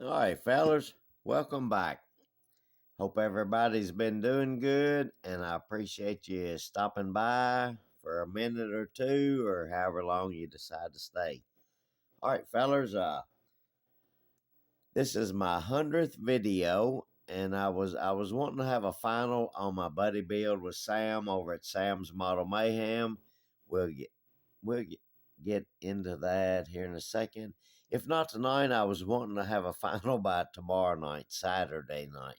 All right, fellas, welcome back. Hope everybody's been doing good, and I appreciate you stopping by for a minute or two, or however long you decide to stay. All right, fellas, this is my 100th video, and I was wanting to have a final on my buddy build with Sam over at Sam's Model Mayhem. We'll get into that here in a second. If not tonight, I was wanting to have a final by tomorrow night, Saturday night.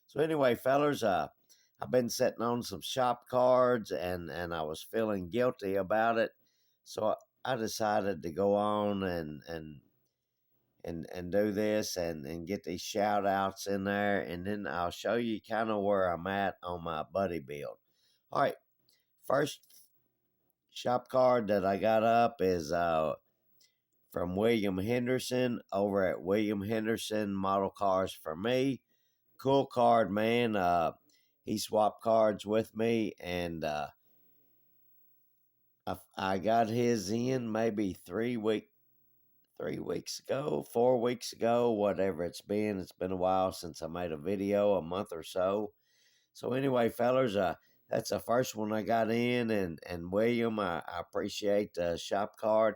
So anyway, fellers, I've been sitting on some shop cards, and I was feeling guilty about it. So I decided to go on and do this and get these shout outs in there, and then I'll show you kind of where I'm at on my buddy build. All right, first shop card that I got up is from William Henderson over at William Henderson Model Cars for Me. Cool card, man. He swapped cards with me, and I got his in maybe 3 weeks ago, 4 weeks ago, whatever it's been. It's been a while since I made a video, a month or so. So anyway, fellers, that's the first one I got in, and William, I appreciate the shop card.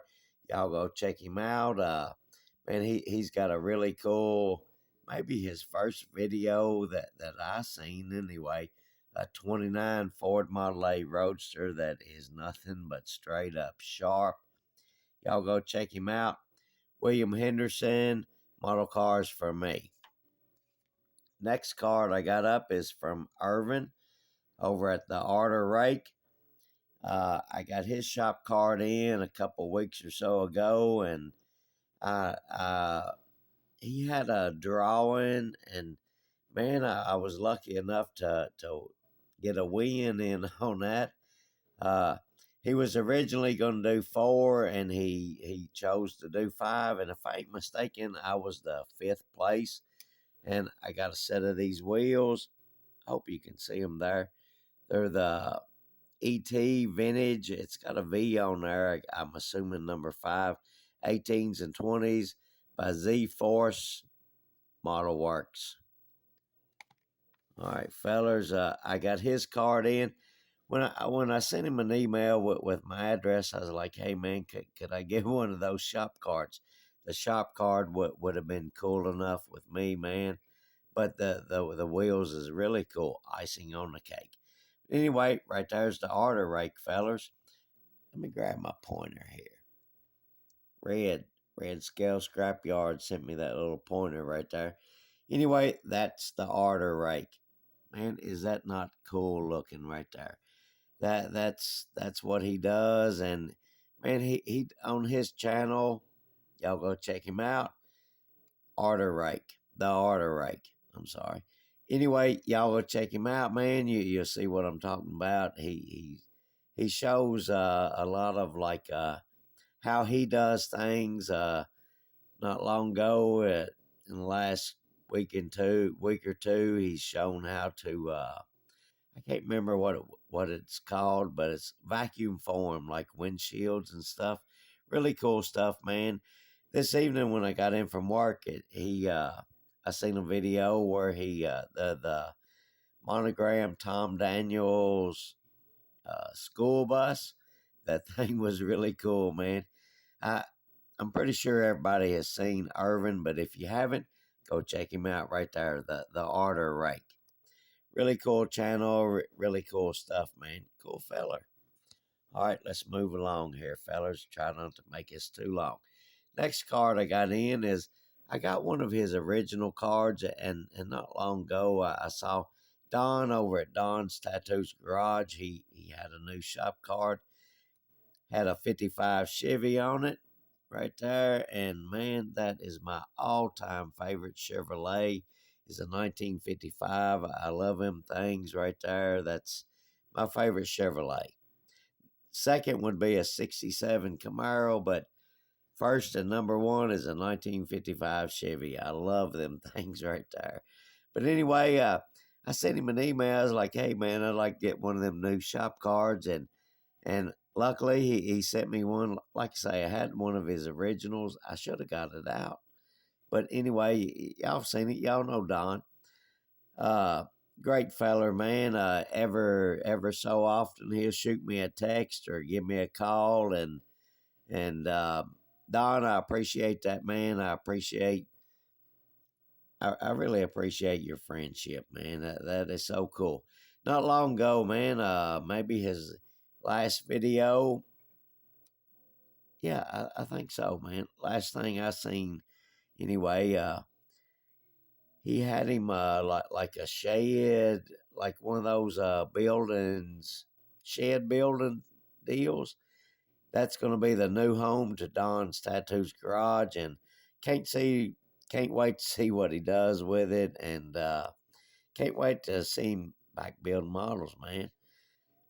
Y'all go check him out. Man, he's got a really cool, maybe his first video that I seen anyway, a 29 Ford Model A Roadster that is nothing but straight up sharp. Y'all go check him out. William Henderson, Model Cars for Me. Next card I got up is from Irvin over at the Arter Rake. I got his shop card in a couple weeks or so ago, and he had a drawing, and man, I was lucky enough to get a win in on that. He was originally going to do 4, and he chose to do 5, and if I ain't mistaken, I was the 5th place, and I got a set of these wheels. Hope you can see them there. They're the ET Vintage. It's got a V on there. I'm assuming number 5, 18s and 20s by Z-Force Model Works. All right, fellers, I got his card in. When I sent him an email with my address, I was like, hey, man, could I get one of those shop cards? The shop card would have been cool enough with me, man. But the wheels is really cool. Icing on the cake. Anyway, right there's the Arter Rake, fellers. Let me grab my pointer here. Red Scale Scrapyard sent me that little pointer right there. Anyway, that's the Arter Rake. Man, is that not cool looking right there? That's what he does, and man, he on his channel, y'all go check him out. Arter Rake, the Arter Rake. I'm sorry. Anyway, y'all go check him out, man. You'll see what I'm talking about. He shows a lot of like how he does things. Not long ago, in the last week or two, he's shown how to. I can't remember what it's called, but it's vacuum form, like windshields and stuff. Really cool stuff, man. This evening when I got in from work, I seen a video where the monogram Tom Daniels school bus. That thing was really cool, man. I'm pretty sure everybody has seen Irvin, but if you haven't, go check him out right there, the Arter Rake. Really cool channel, really cool stuff, man. Cool feller. All right, let's move along here, fellers. Try not to make this too long. Next card I got in is I got one of his original cards, and not long ago I saw Don over at Don's Tattoos Garage. He had a new shop card, had a 55 Chevy on it right there, and man, that is my all-time favorite Chevrolet. Is a 1955. I love them things right there. That's my favorite Chevrolet. Second would be a 67 Camaro, but first and number one is a 1955 Chevy. I love them things right there. But anyway, I sent him an email. I was like, hey, man, I'd like to get one of them new shop cards. And luckily, he sent me one. Like I say, I had one of his originals. I should have got it out. But anyway, y'all seen it. Y'all know Don. Uh, Great feller, man. Ever so often he'll shoot me a text or give me a call, and Don, I appreciate that, man. I really appreciate your friendship, man. That is so cool. Not long ago, man. Maybe his last video. Yeah, I think so, man. Last thing I seen, anyway. He had him like a shed, like one of those buildings, shed building deals. That's going to be the new home to Don's Tattoos Garage, and can't see, can't wait to see what he does with it, and can't wait to see him back building models, man.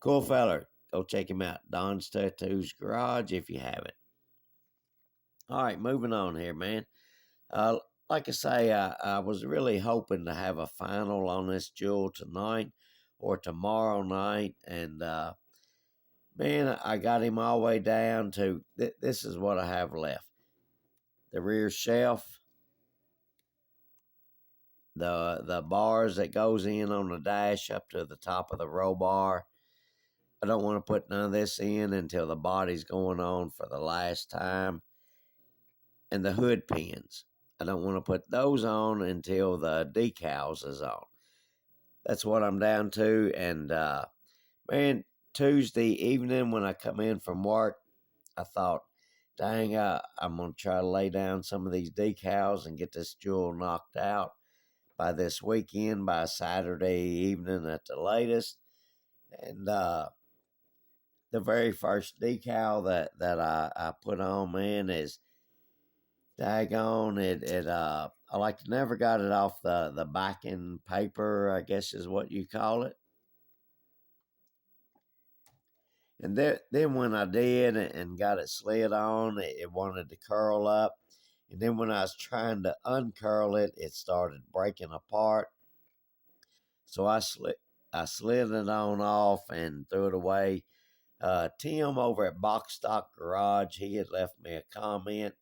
Cool feller. Go check him out, Don's Tattoos Garage, if you haven't. All right, moving on here, man. Uh, like I say, I was really hoping to have a final on this jewel tonight or tomorrow night, and man, I got him all the way down to this is what I have left: the rear shelf, the bars that goes in on the dash up to the top of the roll bar. I don't want to put none of this in until the body's going on for the last time, and the hood pins. I don't want to put those on until the decals is on. That's what I'm down to. And man, Tuesday evening when I come in from work, I thought, dang, I'm going to try to lay down some of these decals and get this jewel knocked out by this weekend, by Saturday evening at the latest. And the very first decal that I put on, man, is daggone it. I like to never got it off the backing paper, I guess is what you call it. And then when I did and got it slid on, it wanted to curl up. And then when I was trying to uncurl it, it started breaking apart. So I slid it on off and threw it away. Tim over at Box Stock Garage, he had left me a comment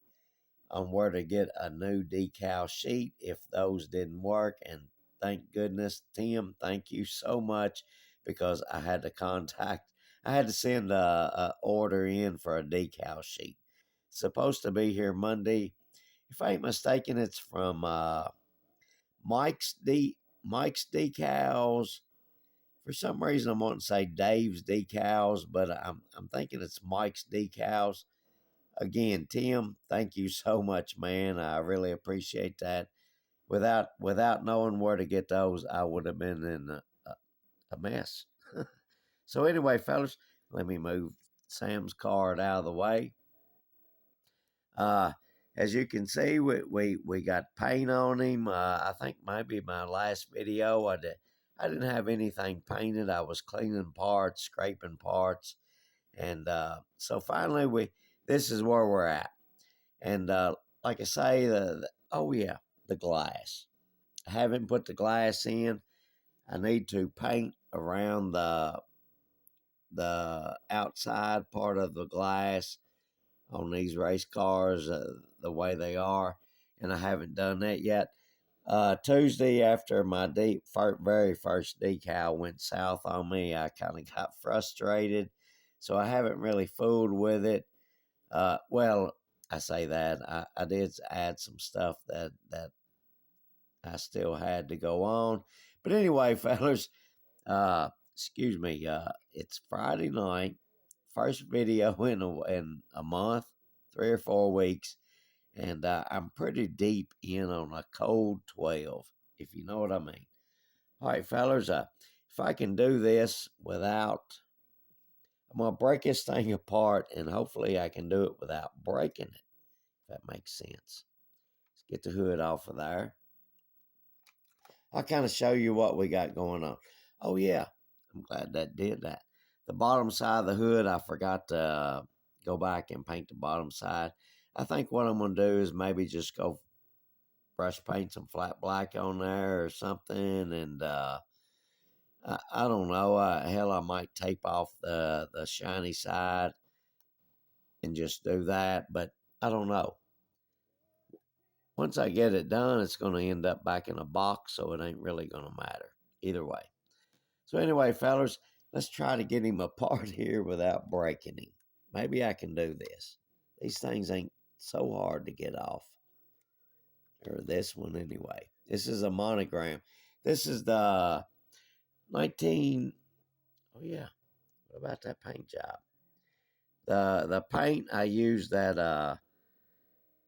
on where to get a new decal sheet if those didn't work. And thank goodness, Tim, thank you so much, because I had to send a order in for a decal sheet. It's supposed to be here Monday. If I ain't mistaken, it's from Mike's Decals. For some reason, I'm wanting to say Dave's Decals, but I'm thinking it's Mike's Decals. Again, Tim, thank you so much, man. I really appreciate that. Without knowing where to get those, I would have been in a mess. So anyway, fellas, let me move Sam's card out of the way. Uh, as you can see, we got paint on him. I think maybe my last video, I didn't have anything painted. I was cleaning parts, scraping parts, and so finally this is where we're at. And like I say, oh yeah, the glass. I haven't put the glass in. I need to paint around the outside part of the glass on these race cars the way they are, and I haven't done that yet. Tuesday, after my very first decal went south on me, I kind of got frustrated, so I haven't really fooled with it. Well, I say that I did add some stuff that I still had to go on, but anyway, fellas, excuse me, it's Friday night, first video in a month, 3 or 4 weeks, and I'm pretty deep in on a cold 12, if you know what I mean. All right, fellas, if I can do this without, I'm going to break this thing apart, and hopefully I can do it without breaking it, if that makes sense. Let's get the hood off of there. I'll kind of show you what we got going on. Oh, yeah, I'm glad that did that. The bottom side of the hood, I forgot to go back and paint the bottom side. I think what I'm going to do is maybe just go brush paint some flat black on there or something, and I don't know. Hell, I might tape off the shiny side and just do that, but I don't know. once I get it done, it's going to end up back in a box, so it ain't really going to matter either way. So anyway, fellas, let's try to get him apart here without breaking him. Maybe I can do this. These things ain't so hard to get off. Or this one anyway. This is a monogram. This is the 19... Oh yeah, what about that paint job? The paint, I used that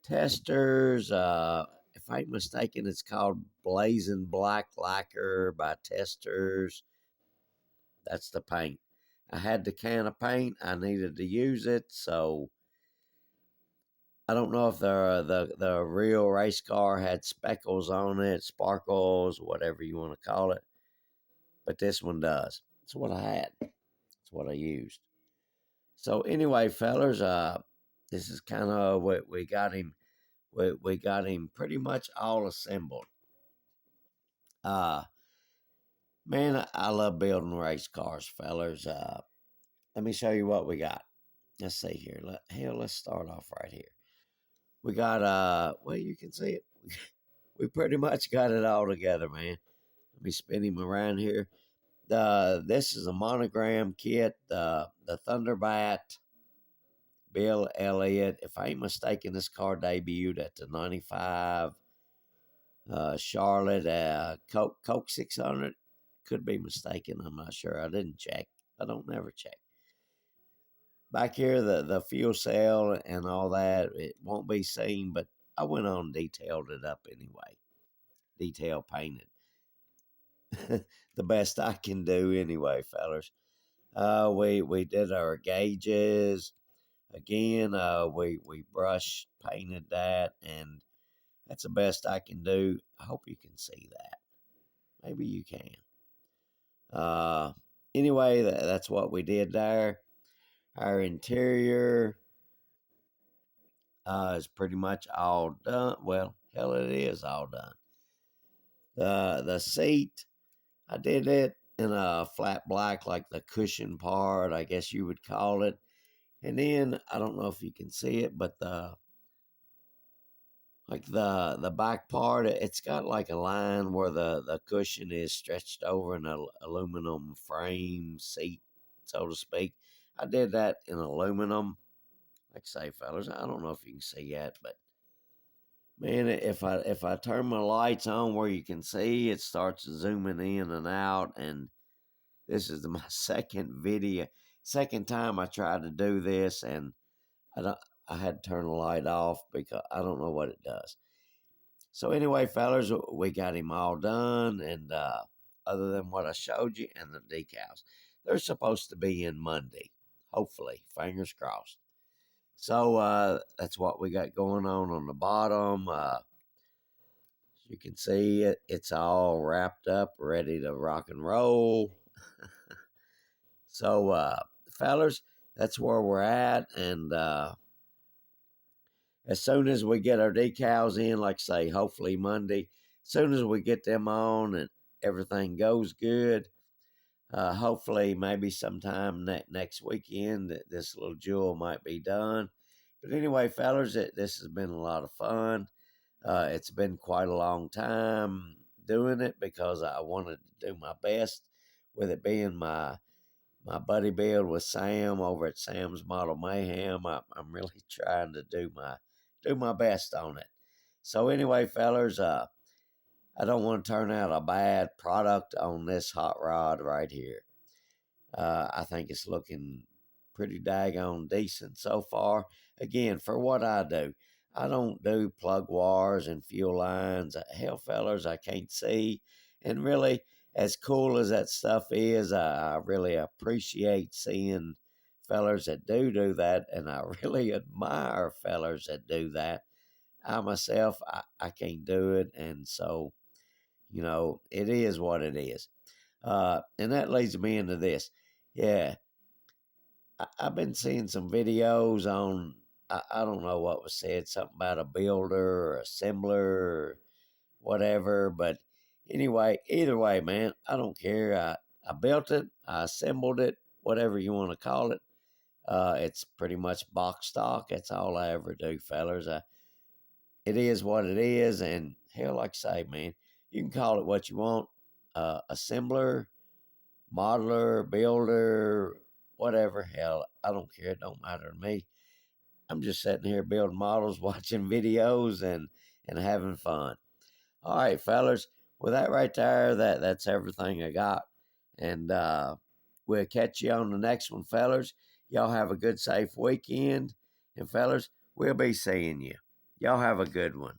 Testers, if I ain't mistaken, it's called Blazing Black Lacquer by Testers. That's the paint. I had the can of paint. I needed to use it, so I don't know if the real race car had speckles on it, sparkles, whatever you want to call it, but this one does. That's what I had. That's what I used. So anyway, fellas, this is kind of what we got him. We got him pretty much all assembled. Man, I love building race cars, fellas. Let me show you what we got. Let's see here. Let's start off right here. We got well, you can see it. We pretty much got it all together, man. Let me spin him around here. This is a monogram kit. The Thunderbat, Bill Elliott. If I ain't mistaken, this car debuted at the 95 Charlotte Coke 600. Could be mistaken. I'm not sure. I didn't check. I don't never check. Back here, the fuel cell and all that, it won't be seen, but I went on and detailed it up anyway. Detail painted. The best I can do anyway, fellas. We did our gauges. Again, we brush painted that, and that's the best I can do. I hope you can see that. Maybe you can. Anyway, that's what we did there. Our interior is pretty much all done. Well, hell, it is all done. The seat, I did it in a flat black, like the cushion part, I guess you would call it. And then I don't know if you can see it, but the back part, it's got like a line where the cushion is stretched over an aluminum frame seat, so to speak. I did that in aluminum. Like I say, fellas, I don't know if you can see that, but man, if I turn my lights on where you can see, it starts zooming in and out. And this is my second time I tried to do this, and I had to turn the light off because I don't know what it does. So anyway, fellas, we got him all done, and other than what I showed you and the decals, they're supposed to be in Monday, hopefully, fingers crossed. So that's what we got going on the bottom. You can see it's all wrapped up, ready to rock and roll. So, fellas, that's where we're at, and as soon as we get our decals in, like I say, hopefully Monday, as soon as we get them on and everything goes good, hopefully maybe sometime next weekend, this little jewel might be done. But anyway, fellas, this has been a lot of fun. It's been quite a long time doing it because I wanted to do my best with it being my buddy build with Sam over at Sams Model Mayhem. I'm really trying to do my best on it. So anyway, fellas, I don't want to turn out a bad product on this hot rod right here. I think it's looking pretty daggone decent so far. Again, for what I do, I don't do plug wires and fuel lines. Hell, fellas, I can't see. And really, as cool as that stuff is, I really appreciate seeing fellers that do that, and I really admire fellers that do that. I myself, I can't do it, and so, it is what it is. And that leads me into this. Yeah, I've been seeing some videos on, I don't know what was said, something about a builder or assembler or whatever. But anyway, either way, man, I don't care. I built it, I assembled it, whatever you want to call it. It's pretty much box stock. That's all I ever do, fellas. it is what it is. And hell, like I say, man, you can call it what you want, assembler, modeler, builder, whatever. Hell, I don't care. It don't matter to me. I'm just sitting here building models, watching videos, and having fun. All right, fellas. With that right there, that's everything I got. And we'll catch you on the next one, fellas. Y'all have a good, safe weekend. And fellas, we'll be seeing you. Y'all have a good one.